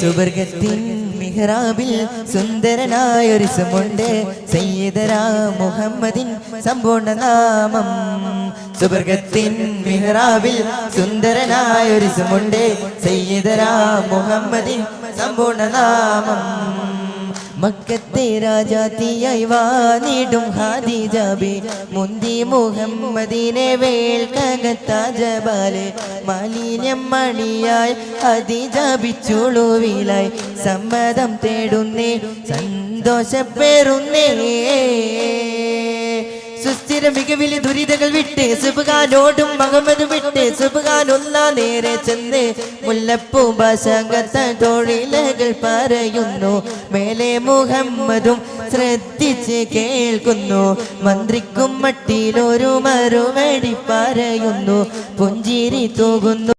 സുബർഗത്തിൻ മിഹ്റാബിൽ സുന്ദരനായൊരു സുമുണ്ട് സയ്യിദനാ മുഹമ്മദിൻ സമ്പൂർണ്ണ നാമം. സുബർഗത്തിൻ മിഹ്റാബിൽ സുന്ദരനായൊരു സുമുണ്ട് സയ്യിദനാ മുഹമ്മദിൻ സമ്പൂർണ്ണ നാമം. മക്കത്തെ രാജാത്തിയായി വാണിടും ഹാദിജാബി മുന്തി മുഹമ്മദിനെ വേൽക്കകത്താജബാല് മാലിന്യം മണിയായി ഹാദിജാബിച്ചുളുവിലായി സമ്മതം തേടുന്നേ സന്തോഷപ്പേറുന്നേ. സുസ്ഥിര മികവില് ദുരിതകൾ വിട്ട് സുബ്ഹാനോടും മുഹമ്മദ് വിട്ട് സുബ്ഹാനല്ല നേരെ ചെന്ന് മുല്ലപ്പൂ ഭാഷാംഗത്ത തൊഴിലുകൾ പറയുന്നു. മേലെ മുഹമ്മദും ശ്രദ്ധിച്ച് കേൾക്കുന്നു. മന്ത്രിക്കും മട്ടിലൊരു മറുപടി പറയുന്നു. പുഞ്ചിരി തൂകുന്നു.